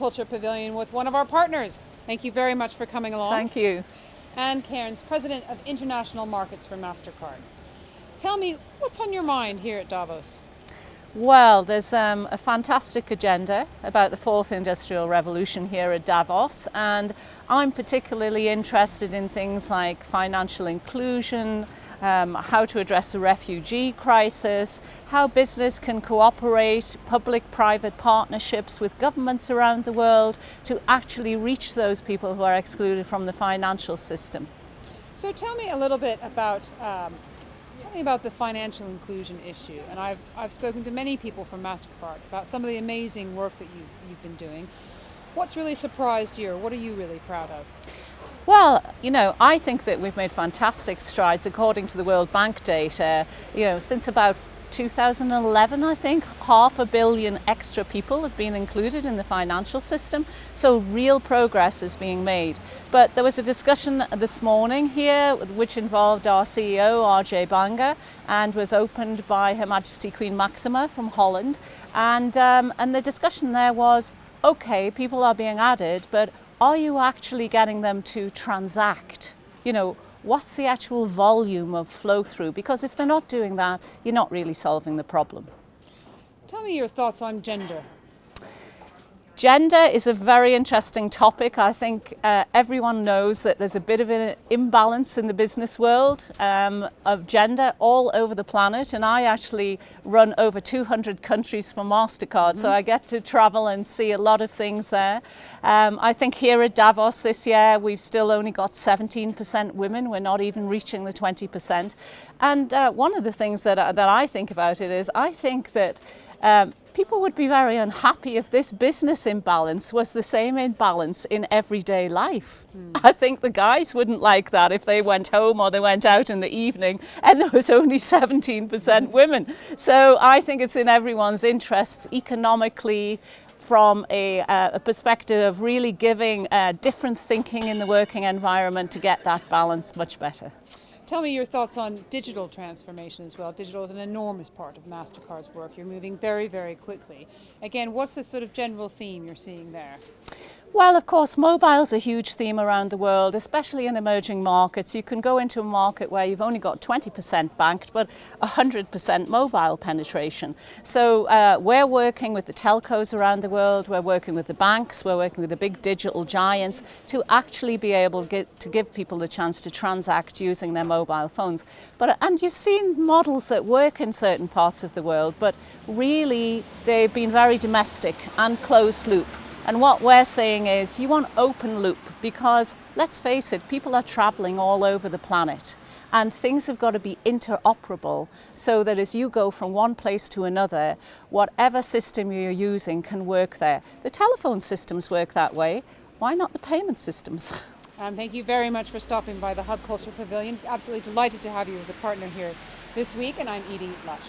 Culture Pavilion with one of our partners. Thank you very much for coming along. Thank you. And Cairns, President of International Markets for MasterCard. Tell me, what's on your mind here at Davos? Well, there's a fantastic agenda about the fourth industrial revolution here at Davos, and I'm particularly interested in things like financial inclusion, how to address the refugee crisis, how business can cooperate, public-private partnerships with governments around the world to actually reach those people who are excluded from the financial system. So tell me a little bit about the financial inclusion issue. And I've spoken to many people from MasterCard about some of the amazing work that you've been doing. What's really surprised you, or what are you really proud of? Well, I think that we've made fantastic strides according to the World Bank data. Since about 2011, I think, 500 million extra people have been included in the financial system. So real progress is being made. But there was a discussion this morning here which involved our CEO, RJ Banga, and was opened by Her Majesty Queen Maxima from Holland. And the discussion there was, okay, people are being added, but are you actually getting them to transact? What's the actual volume of flow through? Because if they're not doing that, you're not really solving the problem. Tell me your thoughts on gender. Gender is a very interesting topic. I think everyone knows that there's a bit of an imbalance in the business world of gender all over the planet. And I actually run over 200 countries for MasterCard, so I get to travel and see a lot of things there. I think here at Davos this year, we've still only got 17% women. We're not even reaching the 20%. And one of the things that I think about it is, I think that people would be very unhappy if this business imbalance was the same imbalance in everyday life. I think the guys wouldn't like that if they went home or they went out in the evening and there was only 17% women. So I think it's in everyone's interests economically, from a perspective of really giving different thinking in the working environment to get that balance much better. Tell me your thoughts on digital transformation as well. Digital is an enormous part of MasterCard's work. You're moving very, very quickly. Again, what's the sort of general theme you're seeing there? Well, of course, mobile's a huge theme around the world, especially in emerging markets. You can go into a market where you've only got 20% banked, but 100% mobile penetration. So we're working with the telcos around the world, we're working with the banks, we're working with the big digital giants to actually be able to give people the chance to transact using their mobile phones. And you've seen models that work in certain parts of the world, but really they've been very domestic and closed loop. And what we're saying is you want open loop, because let's face it, people are traveling all over the planet and things have got to be interoperable so that as you go from one place to another, whatever system you're using can work there. The telephone systems work that way. Why not the payment systems? Thank you very much for stopping by the Hub Culture Pavilion. Absolutely delighted to have you as a partner here this week, and I'm Edie Lush.